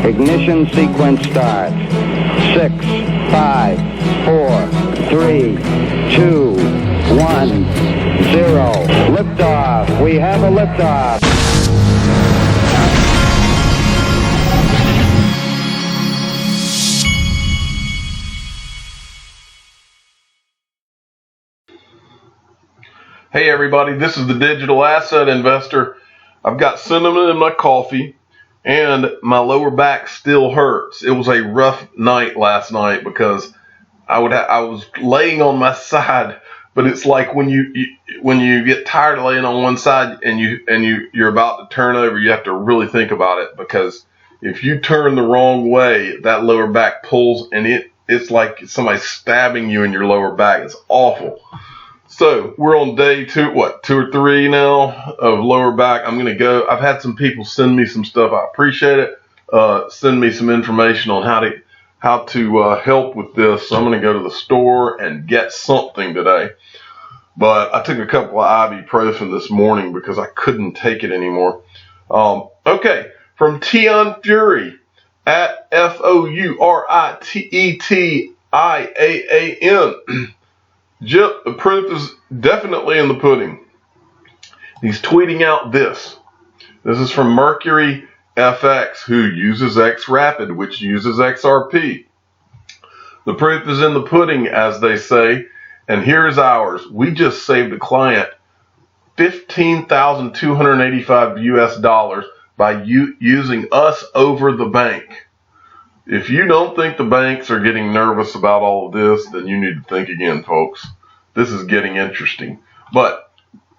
Ignition sequence starts. 6, 5, 4, 3, 2, 1, 0. Liftoff. We have a liftoff. Hey everybody, this is the Digital Asset Investor. I've got cinnamon in my coffee and my lower back still hurts. It was a rough night last night because I was laying on my side, but it's like when you get tired of laying on one side and you're about to turn over, you have to really think about it, because if you turn the wrong way, that lower back pulls and it's like somebody stabbing you in your lower back. It's awful. So we're on day 2 or 3 now of lower back. I'm going to go. I've had some people send me some stuff. I appreciate it. Send me some information on how to help with this. So I'm going to go to the store and get something today. But I took a couple of ibuprofen this morning because I couldn't take it anymore. Okay, from Tion Fury at FOURITETIAAN. Jip, the proof is definitely in the pudding. He's tweeting out this. This is from Mercury FX, who uses XRapid, which uses XRP. The proof is in the pudding, as they say, and here's ours. We just saved a client $15,285 US by using us over the bank. If you don't think the banks are getting nervous about all of this, then you need to think again, folks. This is getting interesting. But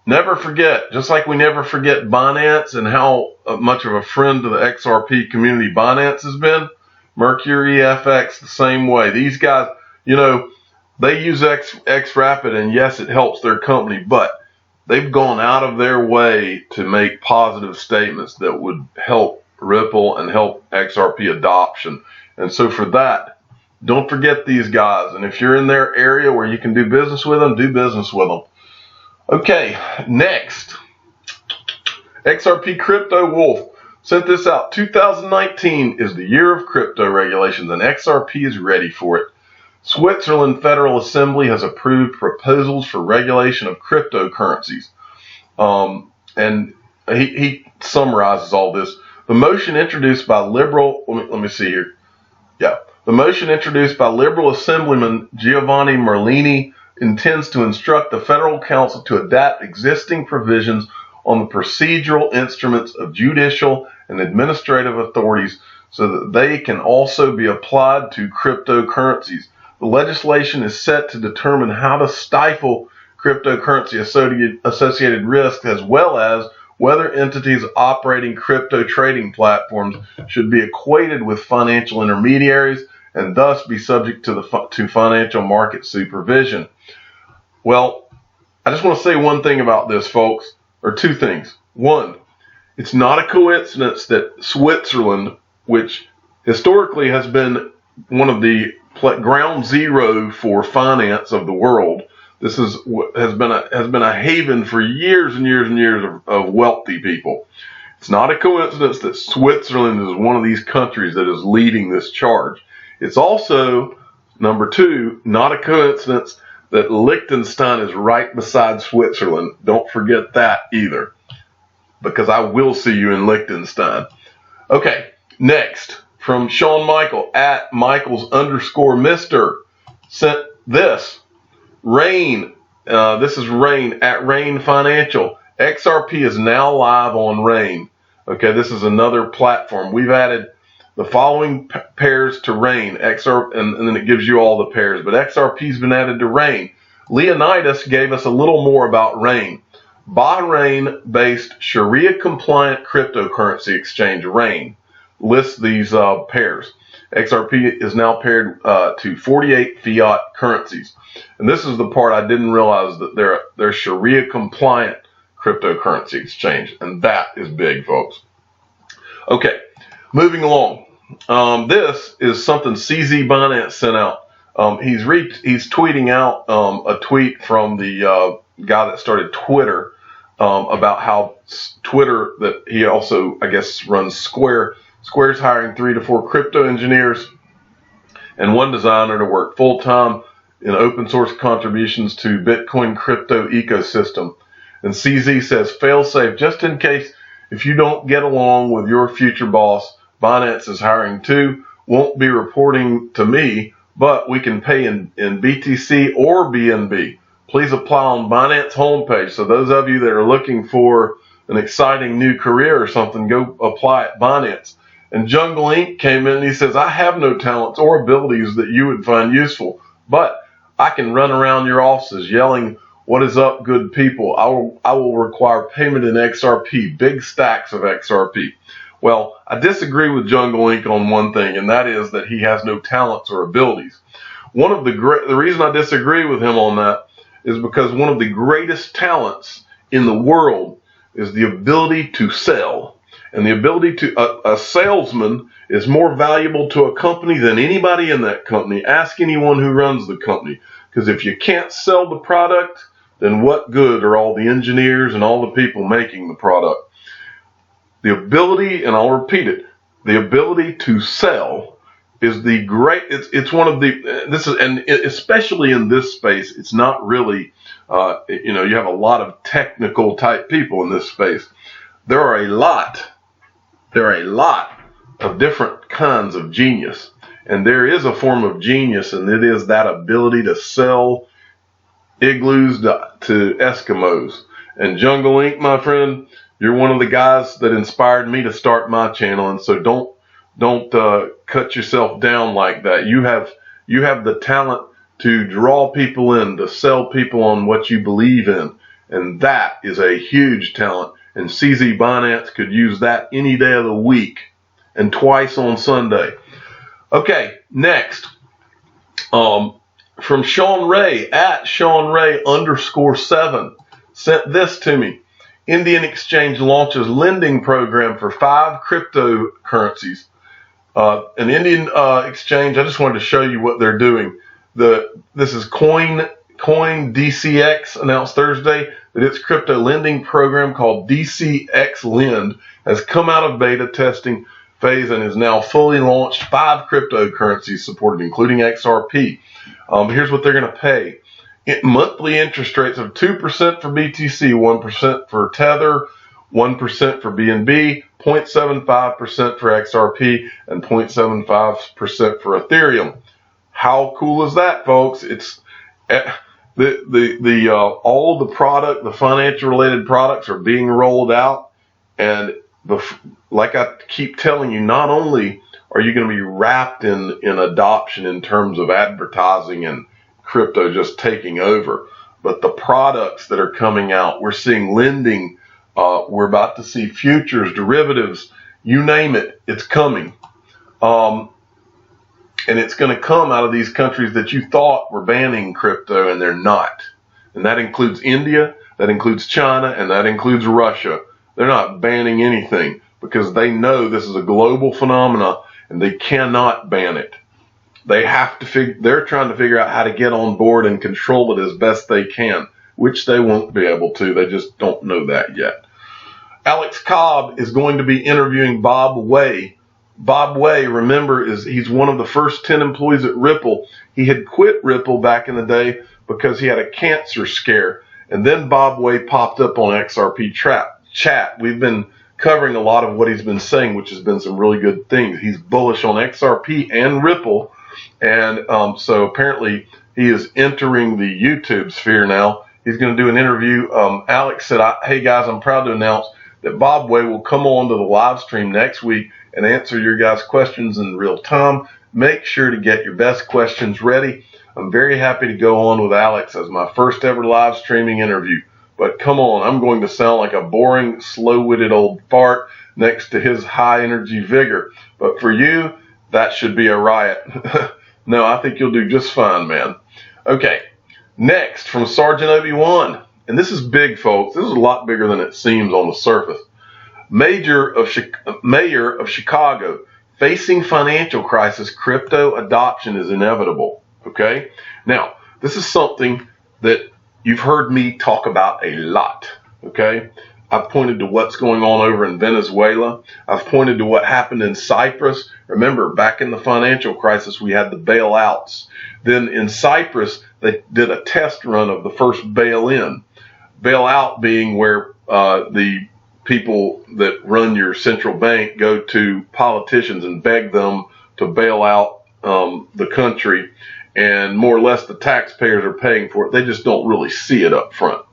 never forget, just like we never forget Binance and how much of a friend to the XRP community Binance has been, Mercury FX the same way. These guys, they use XRapid, and yes, it helps their company, but they've gone out of their way to make positive statements that would help Ripple and help XRP adoption. And so for that, don't forget these guys. And if you're in their area where you can do business with them, do business with them. Okay, next. XRP Crypto Wolf sent this out. 2019 is the year of crypto regulations, and XRP is ready for it. Switzerland Federal Assembly has approved proposals for regulation of cryptocurrencies. And he summarizes all this. The motion introduced by Liberal, let me see here. Yeah. The motion introduced by Liberal Assemblyman Giovanni Merlini intends to instruct the Federal Council to adapt existing provisions on the procedural instruments of judicial and administrative authorities so that they can also be applied to cryptocurrencies. The legislation is set to determine how to stifle cryptocurrency associated risks, as well as whether entities operating crypto trading platforms should be equated with financial intermediaries and thus be subject to financial market supervision. Well, I just want to say one thing about this, folks, or two things. One, it's not a coincidence that Switzerland, which historically has been one of the ground zero for finance of the world, this has been a haven for years and years and years of wealthy people. It's not a coincidence that Switzerland is one of these countries that is leading this charge. It's also, number two, not a coincidence that Liechtenstein is right beside Switzerland. Don't forget that either, because I will see you in Liechtenstein. Okay, next, from Sean Michael at Michaels_Mr. sent this. Rain, this is Rain at Rain Financial. XRP is now live on Rain. Okay, this is another platform. We've added the following pairs to Rain. XRP, and then it gives you all the pairs, but XRP's been added to Rain. Leonidas gave us a little more about Rain. Bahrain-based Sharia-compliant cryptocurrency exchange Rain lists these pairs. XRP is now paired to 48 fiat currencies. And this is the part I didn't realize, that they're Sharia compliant cryptocurrency exchange. And that is big, folks. Okay, moving along. This is something CZ Binance sent out. He's tweeting out a tweet from the guy that started Twitter about how Twitter, that he also, I guess, runs Square. Square's hiring 3 to 4 crypto engineers and 1 designer to work full-time in open source contributions to Bitcoin crypto ecosystem. And CZ says, fail-safe, just in case if you don't get along with your future boss, Binance is hiring 2, won't be reporting to me, but we can pay in BTC or BNB. Please apply on Binance homepage. So those of you that are looking for an exciting new career or something, go apply at Binance. And Jungle Inc. came in and he says, I have no talents or abilities that you would find useful, but I can run around your offices yelling, what is up, good people? I will require payment in XRP, big stacks of XRP. Well, I disagree with Jungle Inc. on one thing, and that is that he has no talents or abilities. The reason I disagree with him on that is because one of the greatest talents in the world is the ability to sell. And the ability to, a salesman is more valuable to a company than anybody in that company. Ask anyone who runs the company. Because if you can't sell the product, then what good are all the engineers and all the people making the product? The ability, and I'll repeat it, the ability to sell is the it's one of the, and especially in this space, it's not really, you have a lot of technical type people in this space. There are a lot of different kinds of genius, and there is a form of genius, and it is that ability to sell igloos to Eskimos. And Jungle Inc., my friend, you're one of the guys that inspired me to start my channel, and so don't cut yourself down like that. You have the talent to draw people in, to sell people on what you believe in, and that is a huge talent. And CZ Binance could use that any day of the week and twice on Sunday. Okay, next. From Sean Ray, at SeanRay_7, sent this to me. Indian exchange launches lending program for 5 cryptocurrencies. An Indian exchange, I just wanted to show you what they're doing. This is Coin DCX announced Thursday that its crypto lending program called DCX Lend has come out of beta testing phase and is now fully launched. 5 cryptocurrencies supported, including XRP. Here's what they're going to pay. Monthly interest rates of 2% for BTC, 1% for Tether, 1% for BNB, 0.75% for XRP, and 0.75% for Ethereum. How cool is that, folks? It's all the product, the financial related products are being rolled out, and like I keep telling you, not only are you going to be wrapped in adoption in terms of advertising and crypto just taking over, but the products that are coming out, we're seeing lending, we're about to see futures, derivatives, you name it, it's coming. And it's going to come out of these countries that you thought were banning crypto, and they're not. And that includes India, that includes China, and that includes Russia. They're not banning anything because they know this is a global phenomenon and they cannot ban it. They're trying to figure out how to get on board and control it as best they can, which they won't be able to. They just don't know that yet. Alex Cobb is going to be interviewing Bob Way. Bob Way, remember, he's one of the first 10 employees at Ripple. He had quit Ripple back in the day because he had a cancer scare. And then Bob Way popped up on XRP chat. We've been covering a lot of what he's been saying, which has been some really good things. He's bullish on XRP and Ripple. And so apparently he is entering the YouTube sphere now. He's going to do an interview. Alex said, hey guys, I'm proud to announce that Bob Way will come on to the live stream next week and answer your guys' questions in real time. Make sure to get your best questions ready. I'm very happy to go on with Alex as my first ever live streaming interview. But come on, I'm going to sound like a boring, slow-witted old fart next to his high-energy vigor. But for you, that should be a riot. No, I think you'll do just fine, man. Okay, next from Sergeant Obi-Wan. And this is big, folks. This is a lot bigger than it seems on the surface. Mayor of Chicago, facing financial crisis, crypto adoption is inevitable. Okay? Now, this is something that you've heard me talk about a lot. Okay? I've pointed to what's going on over in Venezuela. I've pointed to what happened in Cyprus. Remember, back in the financial crisis, we had the bailouts. Then in Cyprus, they did a test run of the first bail-in. Bailout being where the people that run your central bank go to politicians and beg them to bail out the country, and more or less the taxpayers are paying for it. They just don't really see it up front.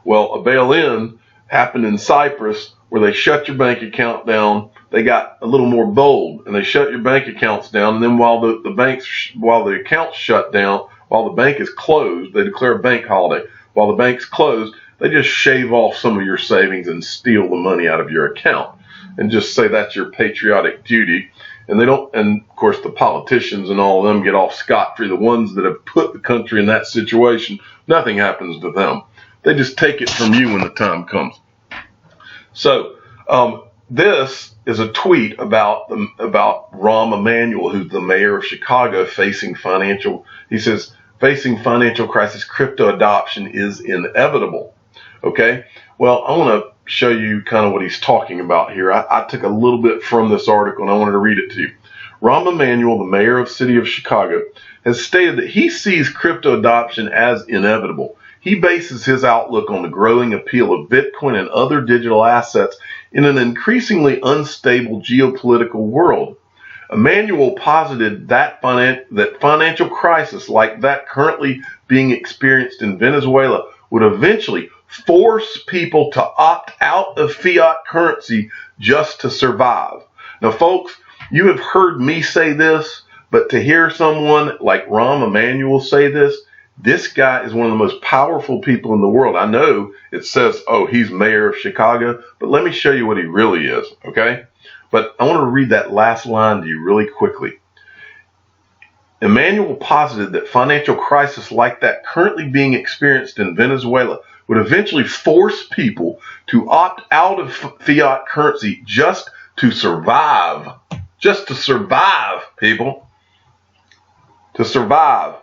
Well, a bail-in happened in Cyprus where they shut your bank account down. They got a little more bold and they shut your bank accounts down. And then while the accounts shut down, while the bank is closed, they declare a bank holiday. While the bank's closed, they just shave off some of your savings and steal the money out of your account and just say that's your patriotic duty. And they don't, and of course the politicians and all of them get off scot-free. The ones that have put the country in that situation, nothing happens to them. They just take it from you when the time comes. So this is a tweet about Rahm Emanuel, who's the mayor of Chicago, facing financial crisis. Crypto adoption is inevitable. Okay. Well, I want to show you kind of what he's talking about here. I took a little bit from this article and I wanted to read it to you. Rahm Emanuel, the mayor of the city of Chicago, has stated that he sees crypto adoption as inevitable. He bases his outlook on the growing appeal of Bitcoin and other digital assets in an increasingly unstable geopolitical world. Emanuel posited that financial crisis like that currently being experienced in Venezuela would eventually force people to opt out of fiat currency just to survive. Now, folks, you have heard me say this, but to hear someone like Rahm Emanuel say this guy is one of the most powerful people in the world. I know it says, oh, he's mayor of Chicago, but let me show you what he really is, okay? But I want to read that last line to you really quickly. Emanuel posited that financial crisis like that currently being experienced in Venezuela would eventually force people to opt out of fiat currency just to survive. Just to survive, people. To survive.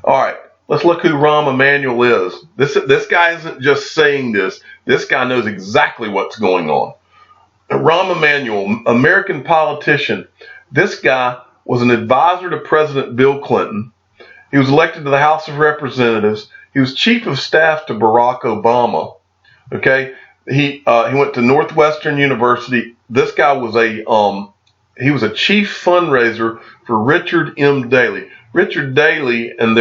All right, let's look who Rahm Emanuel is. This guy isn't just saying this. This guy knows exactly what's going on. Rahm Emanuel, American politician. This guy was an advisor to President Bill Clinton. He was elected to the House of Representatives. He was chief of staff to Barack Obama. Okay, he went to Northwestern University. This guy was he was a chief fundraiser for Richard M. Daley. Richard Daley and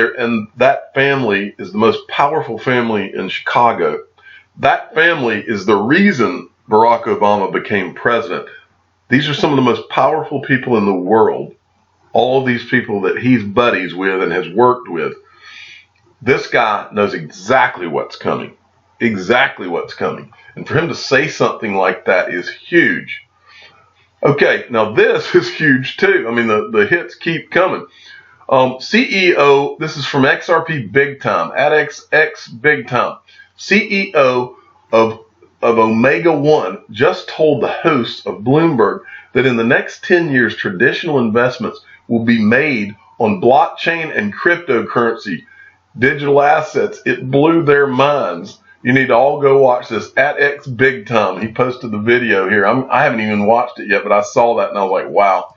that family is the most powerful family in Chicago. That family is the reason Barack Obama became president. These are some of the most powerful people in the world. All of these people that he's buddies with and has worked with. This guy knows exactly what's coming. Exactly what's coming. And for him to say something like that is huge. Okay, now this is huge too. I mean, the hits keep coming. CEO, this is from XRP Big Time, at XX Big Time. CEO of Omega One just told the host of Bloomberg that in the next 10 years, traditional investments will be made on blockchain and cryptocurrency, digital assets. It blew their minds. You need to all go watch this. At X Big Time. He posted the video here. I haven't even watched it yet, but I saw that and I was like, wow.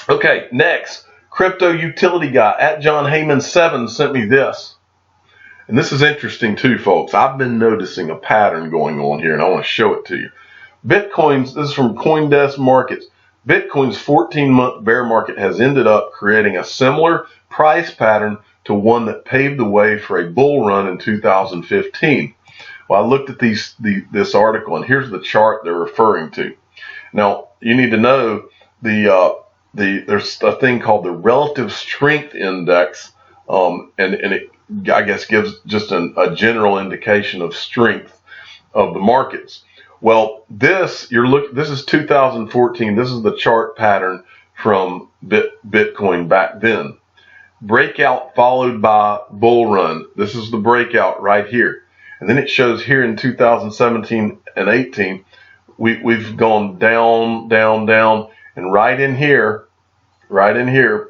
Okay, next. Crypto utility guy at John Heyman 7 sent me this. And this is interesting too, folks. I've been noticing a pattern going on here and I want to show it to you. Bitcoin's, this is from CoinDesk Markets. Bitcoin's 14-month bear market has ended up creating a similar price pattern to one that paved the way for a bull run in 2015. Well, I looked at this article and here's the chart they're referring to. Now, you need to know there's a thing called the relative strength index, and it, I guess, gives just a general indication of strength of the markets. Well, this is 2014. This is the chart pattern from Bitcoin back then. Breakout followed by bull run. This is the breakout right here. And then it shows here in 2017 and 18, we've gone down, down, down. And right in here,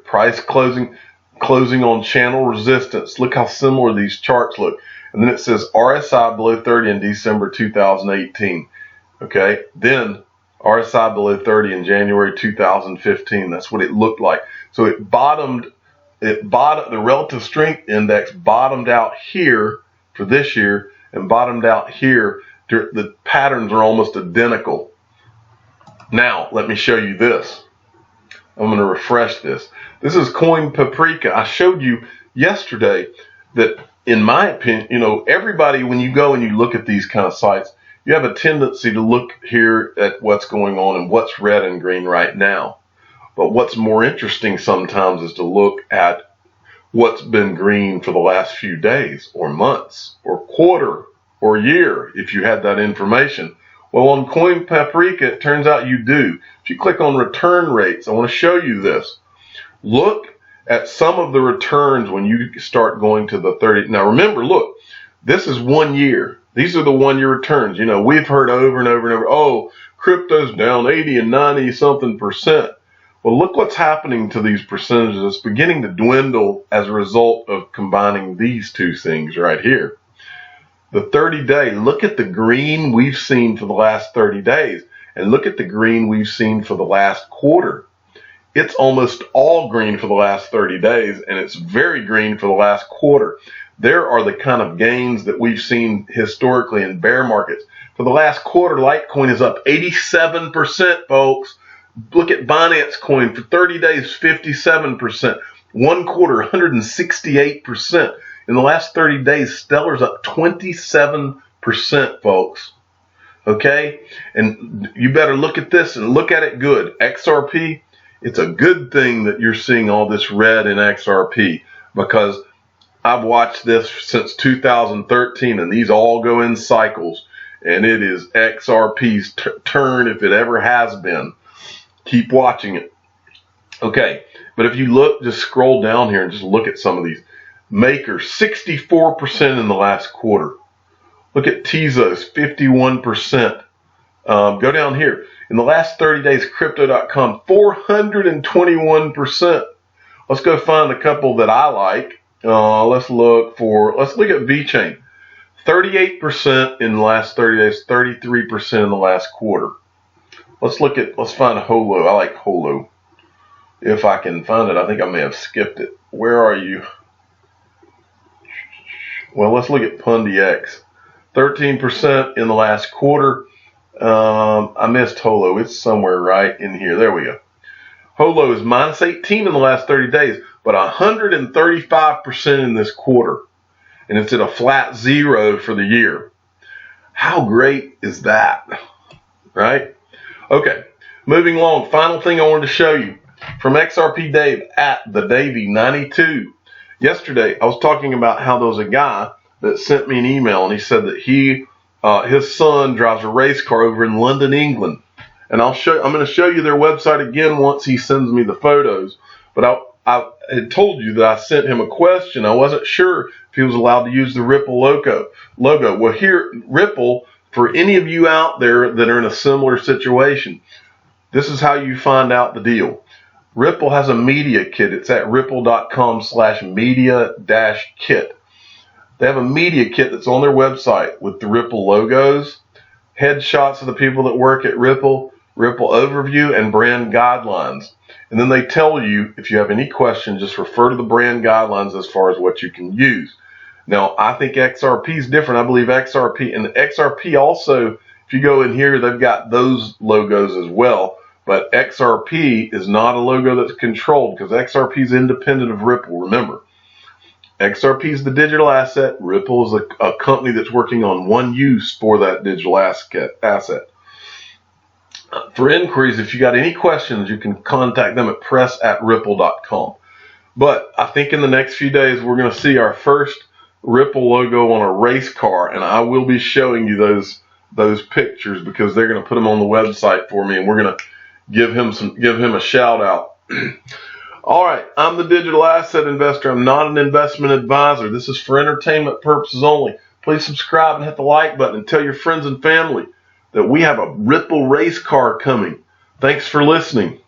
price closing on channel resistance. Look how similar these charts look. And then it says RSI below 30 in December 2018. Okay, then RSI below 30 in January 2015. That's what it looked like. So it bottomed. The relative strength index bottomed out here for this year and bottomed out here. The patterns are almost identical. Now, let me show you this. I'm going to refresh this. This is Coin Paprika. I showed you yesterday that, in my opinion, everybody, when you go and you look at these kind of sites, you have a tendency to look here at what's going on and what's red and green right now. But what's more interesting sometimes is to look at what's been green for the last few days or months or quarter or year, if you had that information. Well, on Coin Paprika, it turns out you do. If you click on return rates, I want to show you this. Look at some of the returns when you start going to the 30. Now remember, look, this is 1 year. These are the 1 year returns. We've heard over and over and over, oh, crypto's down 80 and 90 something percent. Well, look what's happening to these percentages. It's beginning to dwindle as a result of combining these two things right here. The 30-day, look at the green we've seen for the last 30 days, and look at the green we've seen for the last quarter. It's almost all green for the last 30 days, and it's very green for the last quarter. There are the kind of gains that we've seen historically in bear markets. For the last quarter, Litecoin is up 87%, folks. Look at Binance Coin for 30 days, 57%. 1 quarter, 168%. In the last 30 days, Stellar's up 27%, folks. Okay? And you better look at this and look at it good. XRP, it's a good thing that you're seeing all this red in XRP, because I've watched this since 2013, and these all go in cycles. And it is XRP's turn if it ever has been. Keep watching it. Okay, but if you look, just scroll down here and just look at some of these. Maker, 64% in the last quarter. Look at Tezos, 51%. Go down here. In the last 30 days, Crypto.com, 421%. Let's go find a couple that I like. Let's look at VeChain. 38% in the last 30 days, 33% in the last quarter. Let's find Holo. I like Holo. If I can find it, I think I may have skipped it. Where are you? Well, let's look at PundyX. 13% in the last quarter. I missed Holo. It's somewhere right in here. There we go. Holo is minus 18 in the last 30 days, but 135% in this quarter. And it's at a flat 0 for the year. How great is that? Right? Okay, moving along. Final thing I wanted to show you from XRP Dave at the Davey92. Yesterday, I was talking about how there was a guy that sent me an email, and he said that his son drives a race car over in London, England. And I'm going to show you their website again once he sends me the photos. But I had told you that I sent him a question. I wasn't sure if he was allowed to use the Ripple logo. Well, here, Ripple, for any of you out there that are in a similar situation, this is how you find out the deal. Ripple has a media kit. It's at ripple.com/media-kit. They have a media kit that's on their website with the Ripple logos, headshots of the people that work at Ripple, Ripple overview, and brand guidelines. And then they tell you, if you have any questions, just refer to the brand guidelines as far as what you can use. Now, I think XRP is different. I believe XRP, and XRP also, if you go in here, they've got those logos as well. But XRP is not a logo that's controlled, because XRP is independent of Ripple. Remember, XRP is the digital asset. Ripple is a company that's working on one use for that digital asset. For inquiries, if you got any questions, you can contact them at press@ripple.com. But I think in the next few days, we're going to see our first Ripple logo on a race car, and I will be showing you those pictures, because they're going to put them on the website for me, and we're going to give him a shout out. All right, I'm the digital asset investor. I'm not an investment advisor. This is for entertainment purposes only. Please subscribe and hit the like button, and tell your friends and family that we have a Ripple race car coming. Thanks for listening.